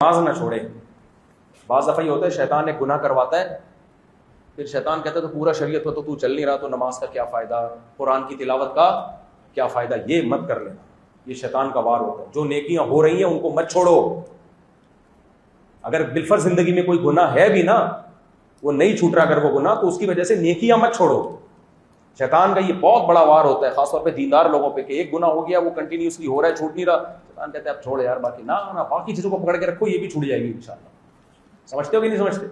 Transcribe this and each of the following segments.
نماز نہ چھوڑے. بعض دفعہ یہ ہوتا ہے شیطان ایک گناہ کرواتا ہے, پھر شیطان کہتا ہے تو پورا شریعت کو تو چل نہیں رہا, تو نماز کا کیا فائدہ, قرآن کی تلاوت کا کیا فائدہ. یہ مت کر لینا, یہ شیطان کا وار ہوتا ہے. جو نیکیاں ہو رہی ہیں ان کو مت چھوڑو. اگر بالفرض زندگی میں کوئی گناہ ہے بھی نا, وہ نہیں چھوٹ رہا اگر وہ گناہ, تو اس کی وجہ سے نیکیاں مت چھوڑو. شیطان کا یہ بہت بڑا وار ہوتا ہے, خاص طور پہ دیندار لوگوں پہ, کہ ایک گناہ ہو گیا وہ کنٹینیوسلی ہو رہا ہے, چھوٹ نہیں رہا. شیطان کہتا ہے اب چھوڑ یار, باقی نہ باقی چیزوں کو پکڑ کے رکھو, یہ بھی چھوٹ جائے گی انشاءاللہ. سمجھتے ہو کہ نہیں سمجھتے؟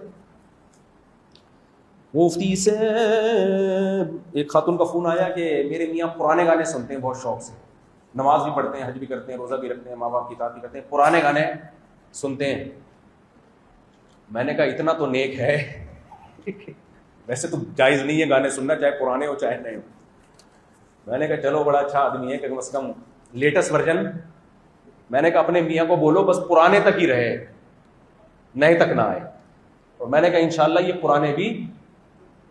مفتی سے ایک خاتون کا فون آیا کہ میرے میاں پرانے گانے سنتے ہیں بہت شوق سے, نماز بھی پڑھتے ہیں, حج بھی کرتے ہیں, روزہ بھی رکھتے ہیں, ماں باپ کی اطاعت بھی کرتے ہیں, پرانے گانے سنتے ہیں. میں نے کہا اتنا تو نیک ہے, ویسے تو جائز نہیں ہے گانے سننا, چاہے پرانے ہو چاہے نئے ہو. میں نے کہا چلو بڑا اچھا آدمی ہے کہ کم از کم لیٹسٹ ورژن. میں نے کہا اپنے میاں کو بولو بس پرانے تک ہی رہے, نئے تک نہ آئے. اور میں نے کہا انشاءاللہ یہ پرانے بھی,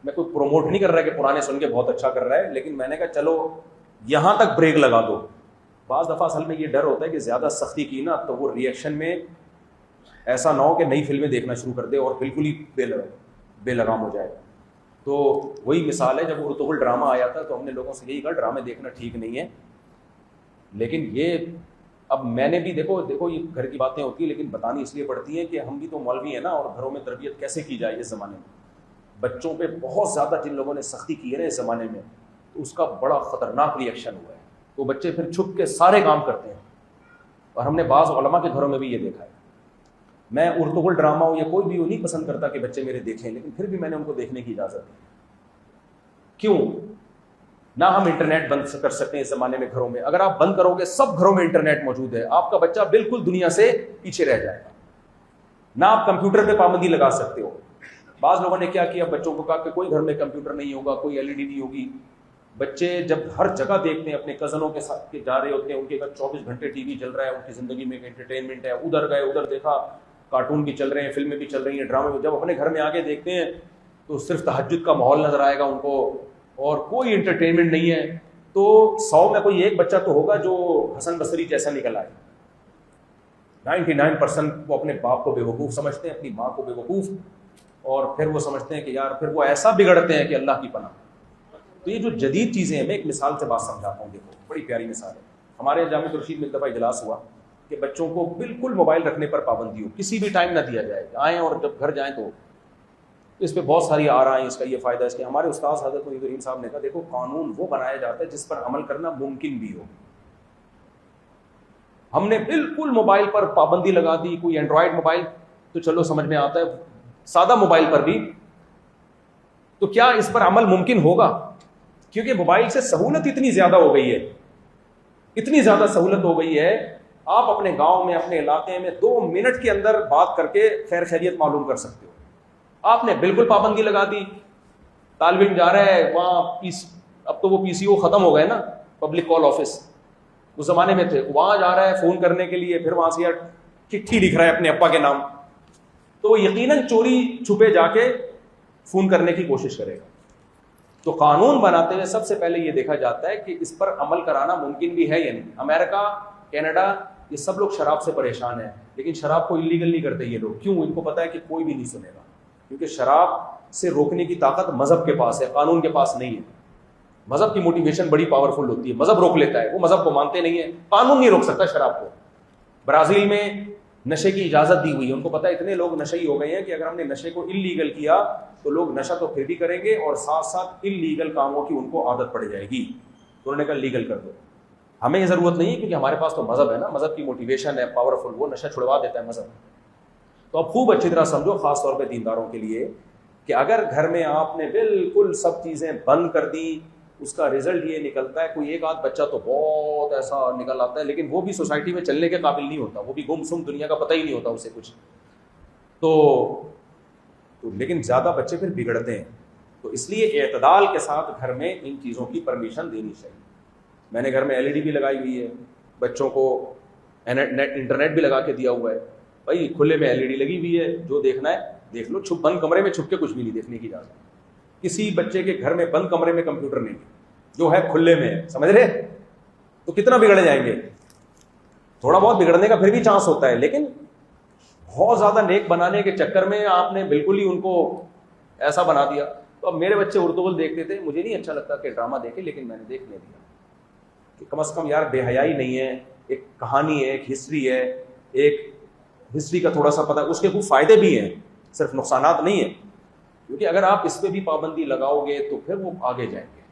میں کوئی پروموٹ نہیں کر رہا کہ پرانے سن کے بہت اچھا کر رہا ہے, لیکن میں نے کہا چلو یہاں تک بریک لگا دو. بعض دفعہ اصل میں یہ ڈر ہوتا ہے کہ زیادہ سختی کی نا تو وہ ری ایکشن میں ایسا نہ ہو کہ نئی فلمیں دیکھنا شروع کر دے اور بالکل ہی بے لگام ہو جائے. تو وہی مثال ہے, جب ارطغرل ڈرامہ آیا تھا تو ہم نے لوگوں سے یہی کہا ڈرامے دیکھنا ٹھیک نہیں ہے. لیکن یہ اب میں نے بھی دیکھو یہ گھر کی باتیں ہوتی ہیں, لیکن بتانی اس لیے پڑتی ہیں کہ ہم بھی تو مولوی ہیں نا, اور گھروں میں تربیت کیسے کی جائے اس زمانے میں. بچوں پہ بہت زیادہ جن لوگوں نے سختی کی ہے نا اس زمانے میں, تو اس کا بڑا خطرناک ری ایکشن ہوا ہے. تو بچے پھر چھپ کے سارے کام کرتے ہیں, اور ہم نے بعض علماء کے گھروں میں بھی یہ دیکھا ہے. میں ارطغرل ڈرامہ ہو یا کوئی بھی نہیں پسند کرتا کہ بچے میرے دیکھیں, لیکن پھر بھی میں نے ان کو دیکھنے کی اجازت دی. کیوں نہ ہم انٹرنیٹ بند کر سکتے ہیں اس زمانے میں گھروں میں؟ اگر آپ بند کرو گے, سب گھروں میں انٹرنیٹ موجود ہے, آپ کا بچہ بالکل دنیا سے پیچھے رہ جائے گا. نہ آپ کمپیوٹر پہ پابندی لگا سکتے ہو. بعض لوگوں نے کیا کیا, بچوں کو کہا کہ کوئی گھر میں کمپیوٹر نہیں ہوگا, کوئی ایل ای ڈی نہیں ہوگی. بچے جب ہر جگہ دیکھتے ہیں, اپنے کزنوں کے ساتھ جا رہے ہوتے ہیں, ان کے گھر 24 گھنٹے ٹی وی چل رہا ہے, ان کی زندگی میں ایک انٹرٹینمنٹ ہے, ادھر گئے ادھر دیکھا, کارٹون بھی چل رہے ہیں, فلمیں بھی چل رہی ہیں, ڈرامے بھی. جب اپنے گھر میں آگے دیکھتے ہیں تو صرف تہجد کا ماحول نظر آئے گا ان کو, اور کوئی انٹرٹینمنٹ نہیں ہے. تو 100 میں کوئی ایک بچہ تو ہوگا جو حسن بصری جیسا نکل آئے. 99% وہ اپنے باپ کو بے وقوف سمجھتے ہیں, اپنی ماں کو بے وقوف, اور پھر وہ سمجھتے ہیں کہ یار پھر وہ ایسا بگڑتے ہیں کہ اللہ کی پناہ. تو یہ جو جدید چیزیں ہیں, میں ایک مثال سے بات سمجھاتا ہوں. دیکھو بڑی پیاری مثال ہے. ہمارے جامعہ رشید میں ایک دفعہ اجلاس ہوا کہ بچوں کو بالکل موبائل رکھنے پر پابندی ہو, کسی بھی ٹائم نہ دیا جائے, آئیں اور جب گھر جائیں تو. اس پہ بہت ساری آرائیں, اس کا یہ فائدہ, اس کے. ہمارے استاد حضرت محی الدین صاحب نے کہا دیکھو قانون وہ بنایا جاتا ہے جس پر عمل کرنا ممکن بھی ہو. ہم نے بالکل موبائل پر پابندی لگا دی. کوئی اینڈرائڈ موبائل تو چلو سمجھ میں آتا ہے, سادہ موبائل پر بھی, تو کیا اس پر عمل ممکن ہوگا؟ کیونکہ موبائل سے سہولت اتنی زیادہ ہو گئی ہے, اتنی زیادہ سہولت ہو گئی ہے. آپ اپنے گاؤں میں, اپنے علاقے میں 2 منٹ کے اندر بات کر کے خیر خیریت معلوم کر سکتے ہو. آپ نے بالکل پابندی لگا دی. طالب علم جا رہا ہے وہاں, اب تو وہ پی سی او ختم ہو گئے نا, پبلک کال آفس اس زمانے میں تھے, وہاں جا رہا ہے فون کرنے کے لیے, پھر وہاں سے یار چٹھی لکھ رہا ہے اپنے ابا کے نام, تو وہ یقیناً چوری چھپے جا کے فون کرنے کی کوشش کرے گا. تو قانون بناتے ہوئے سب سے پہلے یہ دیکھا جاتا ہے کہ اس پر عمل کرانا ممکن بھی ہے یا نہیں. امریکہ, کینیڈا, یہ سب لوگ شراب سے پریشان ہیں, لیکن شراب کو اللیگل نہیں کرتے یہ لوگ. کیوں؟ ان کو پتا ہے کہ کوئی بھی نہیں سنے گا, کیونکہ شراب سے روکنے کی طاقت مذہب کے پاس ہے, قانون کے پاس نہیں ہے. مذہب کی موٹیویشن بڑی پاورفل ہوتی ہے, مذہب روک لیتا ہے, وہ مذہب کو مانتے نہیں ہیں. قانون نہیں روک سکتا شراب کو. برازیل میں نشے کی اجازت دی ہوئی ہے, ان کو پتا ہے اتنے لوگ نشئی ہو گئے ہیں کہ اگر ہم نے نشے کو اللیگل کیا تو لوگ نشہ تو پھر بھی کریں گے, اور ساتھ ساتھ اللیگل کاموں کی ان کو عادت پڑ جائے گی. تو انہوں نے کہا لیگل کر دو. ہمیں یہ ضرورت نہیں ہے کیونکہ ہمارے پاس تو مذہب ہے نا, مذہب کی موٹیویشن ہے پاورفل, وہ نشہ چھڑوا دیتا ہے مذہب. تو اب خوب اچھی طرح سمجھو, خاص طور پہ دینداروں کے لیے, کہ اگر گھر میں آپ نے بالکل سب چیزیں بند کر دی, اس کا رزلٹ یہ نکلتا ہے, کوئی ایک آدھ بچہ تو بہت ایسا نکل آتا ہے, لیکن وہ بھی سوسائٹی میں چلنے کے قابل نہیں ہوتا, وہ بھی گم سم, دنیا کا پتہ ہی نہیں ہوتا اسے کچھ. تو لیکن زیادہ بچے پھر بگڑتے ہیں. تو اس لیے اعتدال کے ساتھ گھر میں ان چیزوں کی پرمیشن دینی چاہیے. میں نے گھر میں ایل ای ڈی بھی لگائی ہوئی ہے, بچوں کو انٹرنیٹ بھی لگا کے دیا ہوا ہے. بھائی کھلے میں ایل ای ڈی لگی ہوئی ہے, جو دیکھنا ہے دیکھ لو, چھپ بند کمرے میں چھپ کے کچھ بھی نہیں دیکھنے کی اجازت. کسی بچے کے گھر میں بند کمرے میں کمپیوٹر نہیں ہے, جو ہے کھلے میں ہے, سمجھ رہے؟ تو کتنا بگڑ جائیں گے. تھوڑا بہت بگڑنے کا پھر بھی چانس ہوتا ہے, لیکن بہت زیادہ نیک بنانے کے چکر میں آپ نے بالکل ہی ان کو ایسا بنا دیا. تو اب میرے بچے اردو دیکھتے تھے, مجھے نہیں اچھا لگتا کہ ڈرامہ دیکھے, لیکن میں نے دیکھنے دیا کہ کم از کم یار بے حیائی نہیں ہے, ایک کہانی ہے, ایک ہسٹری ہے, ایک ہسٹری کا تھوڑا سا پتہ, اس کے کچھ فائدے بھی ہیں, صرف نقصانات نہیں ہیں. کیونکہ اگر آپ اس پہ بھی پابندی لگاؤ گے تو پھر وہ آگے جائیں گے.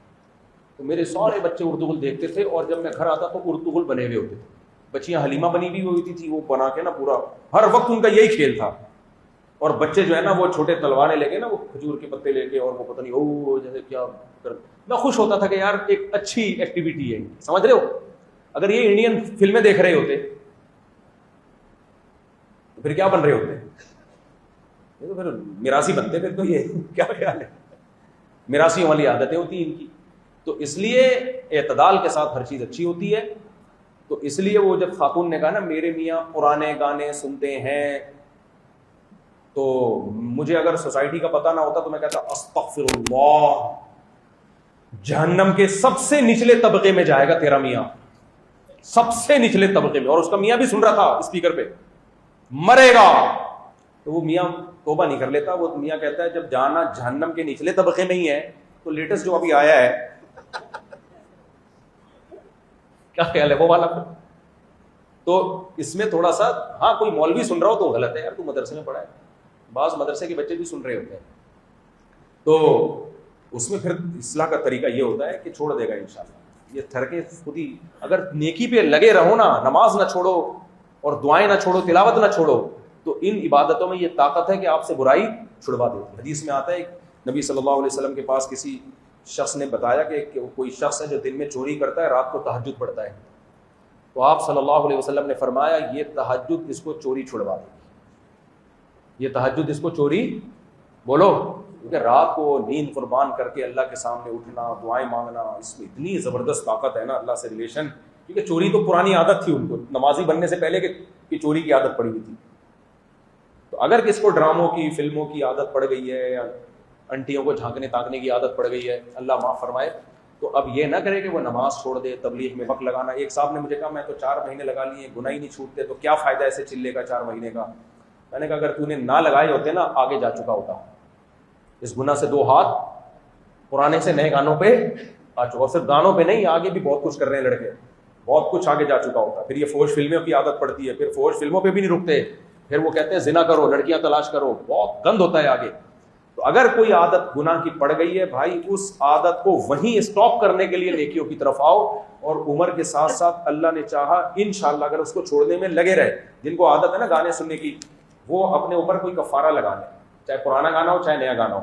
تو میرے سارے بچے اردو دیکھتے تھے, اور جب میں گھر آتا تو اردو بنے ہوئے ہوتے تھے. بچیاں حلیمہ بنی ہوئی ہوتی تھی, وہ بنا کے نا پورا ہر وقت ان کا یہی کھیل تھا. اور بچے جو ہے نا وہ چھوٹے تلوانے لے کے نا, وہ کھجور کے پتے لے کے, اور وہ پتہ نہیں او جیسے کیا کر. میں خوش ہوتا تھا کہ یار ایک اچھی ایکٹیویٹی ہے, سمجھ رہے ہو. اگر یہ انڈین فلمیں دیکھ رہے ہوتے تو پھر کیا بن رہے ہوتے, یہ تو پھر میراثی بنتے. پھر تو یہ کیا خیال ہے, میراثیوں والی عادتیں ہوتی ہیں ان کی. تو اس لیے اعتدال کے ساتھ ہر چیز اچھی ہوتی ہے. تو اس لیے وہ جب خاتون نے کہا نا میرے میاں پرانے گانے سنتے ہیں, تو مجھے اگر سوسائٹی کا پتہ نہ ہوتا تو میں کہتا استغفر اللہ, جہنم کے سب سے نچلے طبقے میں جائے گا تیرا میاں, سب سے نچلے طبقے میں. اور اس کا میاں بھی سن رہا تھا اسپیکر پہ, مرے گا. تو وہ میاں توبہ نہیں کر لیتا, وہ میاں کہتا ہے جب جانا جہنم کے نچلے طبقے میں ہی ہے تو لیٹسٹ جو ابھی آیا ہے کیا خیال ہے وہ والا. تو اس میں تھوڑا سا ہاں کوئی مولوی سن رہا ہو تو غلط ہے یار, تو مدرسے میں پڑھا ہے, بعض مدرسے کے بچے بھی سن رہے ہوتے ہیں. تو اس میں پھر اصلاح کا طریقہ یہ ہوتا ہے کہ چھوڑ دے گا انشاءاللہ. یہ تھرکے خود ہی, اگر نیکی پہ لگے رہو نا, نماز نہ چھوڑو اور دعائیں نہ چھوڑو, تلاوت نہ چھوڑو, تو ان عبادتوں میں یہ طاقت ہے کہ آپ سے برائی چھڑوا دیتی ہے. حدیث میں آتا ہے نبی صلی اللہ علیہ وسلم کے پاس کسی شخص نے بتایا کہ کوئی شخص ہے جو دن میں چوری کرتا ہے, رات کو تہجد پڑھتا ہے. تو آپ صلی اللہ علیہ وسلم نے فرمایا یہ تہجد اس کو چوری چھڑوا دے گی, یہ تہجد اس کو چوری, بولو, کیونکہ رات کو نیند قربان کر کے اللہ کے سامنے اٹھنا, دعائیں مانگنا, اس میں اتنی زبردست طاقت ہے نا اللہ سے ریلیشن. کیونکہ چوری تو پرانی عادت تھی ان کو, نمازی بننے سے پہلے کہ چوری کی عادت پڑی ہوئی تھی. تو اگر کس کو ڈراموں کی, فلموں کی عادت پڑ گئی ہے, یا انٹیوں کو جھانکنے تاکنے کی عادت پڑ گئی ہے, اللہ معاف فرمائے, تو اب یہ نہ کرے کہ وہ نماز چھوڑ دے, تبلیغ میں وقت لگانا. ایک صاحب نے مجھے کہا میں تو 4 مہینے لگا لیے, گناہ ہی نہیں چھوٹتے, تو کیا فائدہ ایسے چلے کا 4 مہینے کا. میں نے کہا اگر تو نے نہ لگائے ہوتے نا آگے جا چکا ہوتا. اس گناہ سے 2 ہاتھ پرانے سے نئے گانوں پہ آ چکا. صرف گانوں پہ نہیں, آگے بھی بہت کچھ کر رہے ہیں لڑکے, بہت کچھ آگے جا چکا ہوتا. پھر یہ فوش فلموں کی عادت پڑتی ہے, پھر فوش فلموں پہ بھی نہیں رکتے, پھر وہ کہتے ہیں زنا کرو, لڑکیاں تلاش کرو, بہت گند ہوتا ہے آگے. تو اگر کوئی عادت گناہ کی پڑ گئی ہے بھائی, اس عادت کو وہیں اسٹاپ کرنے کے لیے نیکیوں کی طرف آؤ, اور عمر کے ساتھ ساتھ اللہ نے چاہا انشاءاللہ اگر اس کو چھوڑنے میں لگے رہے. جن کو عادت ہے نا گانے سننے کی, وہ اپنے اوپر کوئی کفارہ لگا لیں, چاہے پرانا گانا ہو چاہے نیا گانا ہو.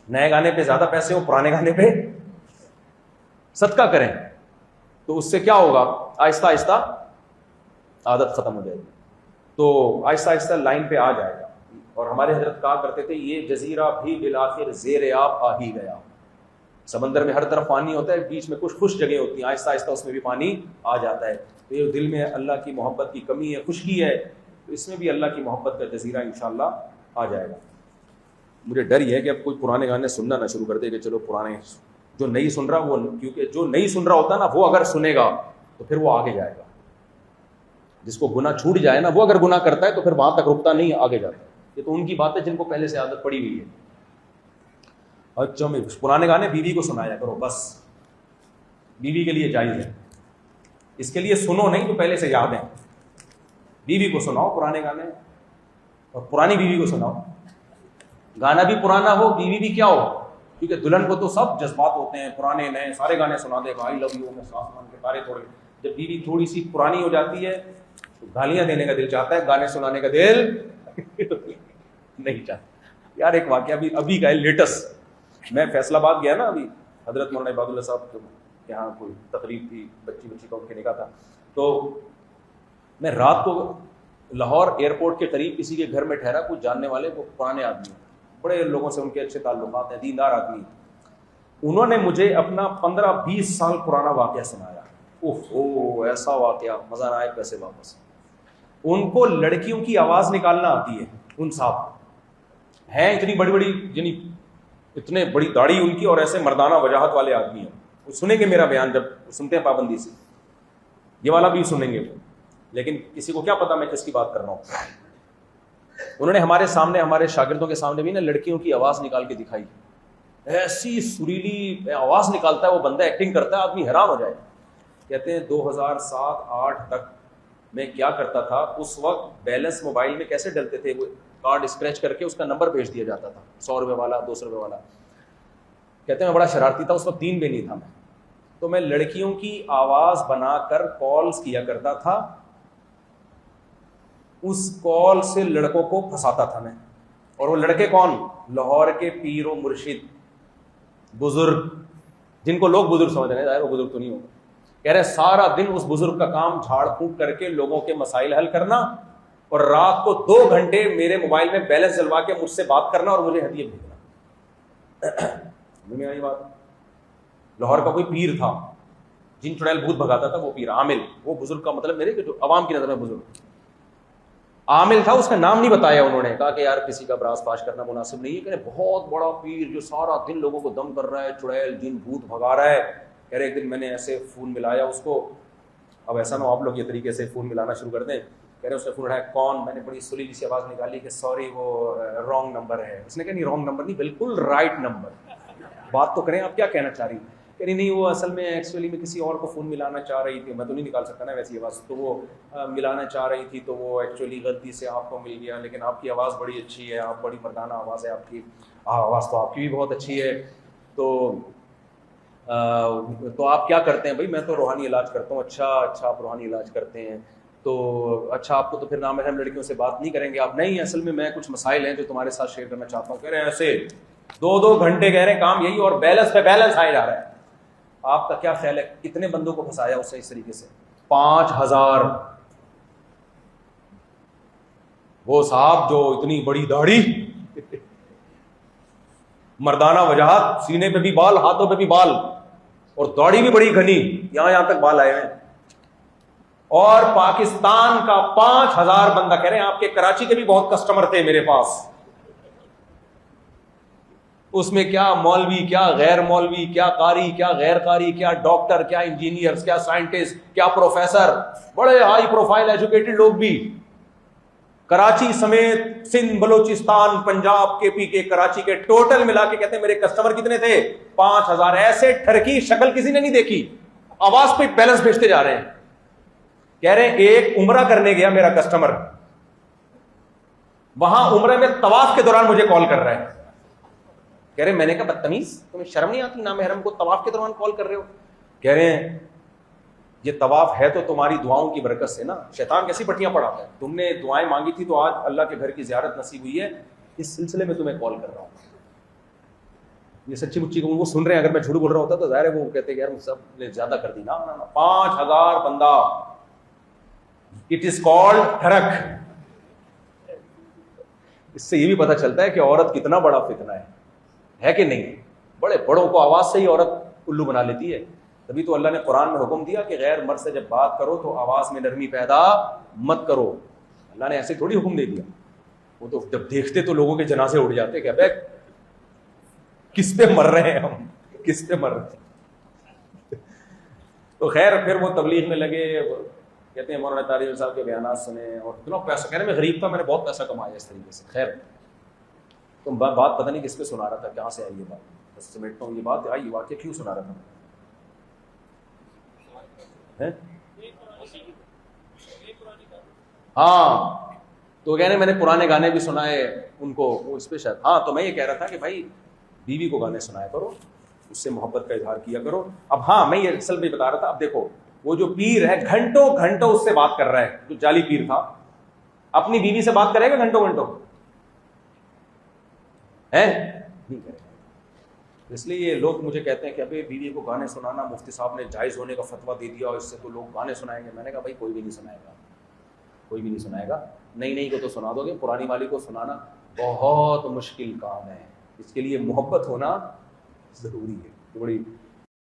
نئے گانے پہ زیادہ پیسے ہو, پرانے گانے پہ صدقہ کریں, تو اس سے کیا ہوگا, آہستہ آہستہ عادت ختم ہو جائے گی. تو آہستہ آہستہ لائن پہ آ جائے گا. اور ہمارے حضرت کہا کرتے تھے یہ جزیرہ بھی بالآخر زیر آب آ ہی گیا. سمندر میں ہر طرف پانی ہوتا ہے, بیچ میں کچھ خشک جگہ ہوتی ہیں, آہستہ آہستہ اس میں بھی پانی آ جاتا ہے. تو یہ دل میں اللہ کی محبت کی کمی ہے, خشکی ہے, تو اس میں بھی اللہ کی محبت کا جزیرہ انشاءاللہ آ جائے گا. مجھے ڈر یہ ہے کہ اب کوئی پرانے گانے سننا نہ شروع کر دے کہ چلو پرانے, جو نہیں سن رہا وہ, کیونکہ جو نہیں سن رہا ہوتا نا وہ اگر سنے گا تو پھر وہ آگے جائے گا. جس کو گناہ چھوٹ جائے نا, وہ اگر گناہ کرتا ہے تو پھر وہاں تک رکتا نہیں, آگے جاتا ہے. یہ تو ان کی بات ہے جن کو پہلے سے عادت پڑی ہوئی ہے. اچھا میں پرانے گانے بیوی کو سنایا کرو, بس بیوی کے لیے جائز ہے. اس کے لیے سنو نہیں تو پہلے سے یاد ہے, بیوی کو سناؤ پرانے گانے, اور پرانی بیوی کو سناؤ. گانا بھی پرانا ہو, بیوی بھی کیا ہو, کیونکہ دلہن کو تو سب جذبات ہوتے ہیں, پرانے نئے سارے گانے سنا دے گا, آئی لو یو میں سانس مان کے تارے تھوڑے. جب بیوی تھوڑی سی پرانی ہو جاتی ہے تو گالیاں دینے کا دل چاہتا ہے, گانے سنانے کا دل نہیں چاہتا. یار ایک واقعہ ابھی کا ہے لیٹسٹ. میں فیصل آباد گیا نا ابھی, حضرت مولانا عباد اللہ صاحب کے یہاں کوئی تقریب تھی, بچی کا ان کے نکاح تھا. تو میں رات کو لاہور ایئرپورٹ کے قریب کسی کے گھر میں ٹھہرا, کچھ جاننے والے وہ پرانے آدمی, بڑے لوگوں سے ان کے اچھے تعلقات ہیں, دیندار آدمی. انہوں نے مجھے اپنا 15-20 سال پرانا واقعہ سنایا. اوہ ایسا واقعہ, مزہ نہ آئے پیسے واپس. ان کو لڑکیوں کی آواز نکالنا آتی ہے. ان صاحب ہیں اتنی بڑی بڑی, یعنی اتنے بڑی داڑھی ان کی, اور ایسے مردانہ وجاہت والے آدمی ہیں. وہ سنیں گے میرا بیان, جب سنتے ہیں پابندی سے, یہ والا بھی سنیں گے, لیکن کسی کو کیا پتا میں کس کی بات کر رہا ہوں. انہوں نے ہمارے سامنے, ہمارے شاگردوں کے سامنے بھی نا لڑکیوں کی آواز نکال کے دکھائی, ایسی سریلی آواز نکالتا ہے وہ بندہ, ایکٹنگ کرتا ہے, آدمی حیران ہو جائے. کہتے ہیں 2007-8 تک میں کیا کرتا تھا, اس وقت بیلنس موبائل میں کیسے ڈلتے تھے, وہ کارڈ اسکریچ کر کے اس کا نمبر بھیج دیا جاتا تھا, 100 روپے والا, 200 روپے والا. کہتے ہیں میں بڑا شرارتی تھا, اس وقت دین پہ نہیں تھا میں, تو میں لڑکیوں کی آواز بنا کر کالز کیا کرتا تھا, اس کال سے لڑکوں کو پھنساتا تھا میں. اور وہ لڑکے کون؟ لاہور کے پیر و مرشد بزرگ, جن کو لوگ بزرگ سمجھ رہے ہیں, ظاہر وہ بزرگ تو نہیں ہوگا. کہہ رہے سارا دن اس بزرگ کا کام جھاڑ پھونک کر کے لوگوں کے مسائل حل کرنا, اور رات کو 2 گھنٹے میرے موبائل میں بیلنس جلوا کے مجھ سے بات کرنا اور مجھے ہدیے بھیجنا. میں آئی بات, لاہور کا کوئی پیر تھا, جن چڑیل بھوت بھگاتا تھا, وہ پیر عامل, وہ بزرگ کا مطلب میرے کہ جو عوام کی نظر میں بزرگ عامل تھا, اس کا نام نہیں بتایا انہوں نے, کہا کہ یار کسی کا براس پاش کرنا مناسب نہیں ہے. کہہ رہے بہت بڑا پیر جو سارا دن لوگوں کو دم کر رہا ہے, چڑیل جن بھوت بھگا رہا ہے. کہہ رہے ایک دن میں نے ایسے فون ملایا اس کو, اب ایسا نہ ہو آپ لوگ یہ طریقے سے فون ملانا شروع کر دیں. کہہ رہے اس نے فون اٹھایا, کون؟ میں نے بڑی سلیلی سی آواز نکالی کہ سوری وہ رانگ نمبر ہے. اس نے کہا نہیں رانگ نمبر نہیں, بالکل رائٹ نمبر, بات تو کریں, آپ کیا کہنا چاہ رہی ہیں؟ کہ نہیں وہ اصل میں ایکچولی میں کسی اور کو فون ملانا چاہ رہی تھی, میں تو نہیں نکال سکتا نا ویسی آواز, تو وہ ملانا چاہ رہی تھی, تو وہ ایکچولی غلطی سے آپ کو مل گیا, لیکن آپ کی آواز بڑی اچھی ہے, آپ بڑی مردانہ آواز ہے آپ کی, آواز تو آپ کی بھی بہت اچھی ہے, تو آپ کیا کرتے ہیں؟ بھائی میں تو روحانی علاج کرتا ہوں. اچھا آپ روحانی علاج کرتے ہیں, تو اچھا آپ کو تو پھر نامحرم لڑکیوں سے بات نہیں کریں گے آپ؟ نہیں, اصل میں کچھ مسائل ہیں جو تمہارے ساتھ شیئر کرنا چاہتا ہوں. کہہ رہے ہیں ایسے 2 گھنٹے کہہ رہے ہیں کام یہی, اور بیلنس پہ بیلنس آئے جا رہا ہے. آپ کا کیا خیال ہے کتنے بندوں کو پھنسایا اس سے اس طریقے سے؟ 5000. وہ صاحب جو اتنی بڑی داڑھی, مردانہ وجاہت, سینے پہ بھی بال, ہاتھوں پہ بھی بال, اور داڑھی بھی بڑی گھنی, یہاں تک بال آئے ہیں, اور پاکستان کا 5000 بندہ. کہہ رہے ہیں آپ کے کراچی کے بھی بہت کسٹمر تھے میرے پاس, اس میں کیا مولوی, کیا غیر مولوی, کیا قاری, کیا غیر قاری, کیا ڈاکٹر, کیا انجینئر, کیا سائنٹسٹ, کیا پروفیسر, بڑے ہائی پروفائل ایجوکیٹڈ لوگ بھی. کراچی سمیت سندھ, بلوچستان, پنجاب, کے پی کے, کراچی کے ٹوٹل ملا کے کہتے ہیں میرے کسٹمر کتنے تھے؟ 5000. ایسے ٹھرکی شکل کسی نے نہیں دیکھی, آواز پہ بیلنس بھیجتے جا رہے ہیں. کہہ رہے ہیں ایک عمرہ کرنے گیا میرا کسٹمر, وہاں عمرے میں طواف کے دوران مجھے کال کر رہا ہے. کہہ رہے ہیں میں نے کہا بدتمیز, تمہیں شرم نہیں آتی, نامحرم کو طواف کے دوران کال کر رہے ہو؟ کہہ رہے ہیں یہ طواف ہے تو تمہاری دعاؤں کی برکت سے نا, شیطان کیسی پٹیاں پڑھاتا ہے, تم نے دعائیں مانگی تھی تو آج اللہ کے گھر کی زیارت نصیب ہوئی ہے, اس سلسلے میں تمہیں کال کر رہا ہوں. یہ سچی مچی کو وہ سن رہے ہیں, اگر میں جھوٹ بول رہا ہوتا تو ظاہر ہے وہ کہتے ہیں یار مجھ سب نے زیادہ کر دی. نا 5000 بندہ, اٹ از کالڈ ٹھرک. اس سے یہ بھی پتہ چلتا ہے کہ عورت کتنا بڑا فتنہ ہے کہ نہیں. بڑے بڑوں کو آواز سے ہی عورت الو بنا لیتی ہے. تبھی تو اللہ نے قرآن میں حکم دیا کہ غیر مرد سے جب بات کرو تو آواز میں نرمی پیدا مت کرو. اللہ نے ایسے تھوڑی حکم دے دیا, وہ تو جب دیکھتے تو لوگوں کے جنازے اڑ جاتے کہ ابے کس پہ مر رہے ہیں ہم, کس پہ مر رہے ہیں. تو خیر پھر وہ تبلیغ میں لگے, کہتے ہیں مولانا طارق صاحب کے بیانات سنے, اور اتنا پیسہ, کہنے میں غریب تھا, میں نے بہت پیسہ کمایا اس طریقے سے. خیر تو بات پتہ نہیں کس پہ سنا رہا تھا, کہاں سے آئی یہ بات, بس سمیٹتا ہوں. یہ بات آئی, واقعہ کیوں سنا رہا تھا؟ ہاں تو کہہ رہے میں نے پرانے گانے بھی سنائے ان کو, وہ اس پہ شاید. ہاں تو میں یہ کہہ رہا تھا کہ بھائی بیوی کو گانے سنایا کرو, اس سے محبت کا اظہار کیا کرو. اب ہاں میں یہ اصل میں بتا رہا تھا, اب دیکھو وہ جو پیر ہے گھنٹوں اس سے بات کر رہا ہے, جو جعلی پیر تھا, اپنی بیوی سے بات کرے گا گھنٹوں نہیں کرے گا. اس لیے یہ لوگ مجھے کہتے ہیں کہ ابھی بیوی کو گانے سنانا مفتی صاحب نے جائز ہونے کا فتویٰ دے دیا, اور اس سے تو لوگ گانے سنائیں گے. میں نے کہا بھائی کوئی بھی نہیں سنائے گا, نئی کو تو سنا دو گے, پرانی والی کو سنانا بہت مشکل کام ہے. اس کے لیے محبت ہونا ضروری ہے. بڑی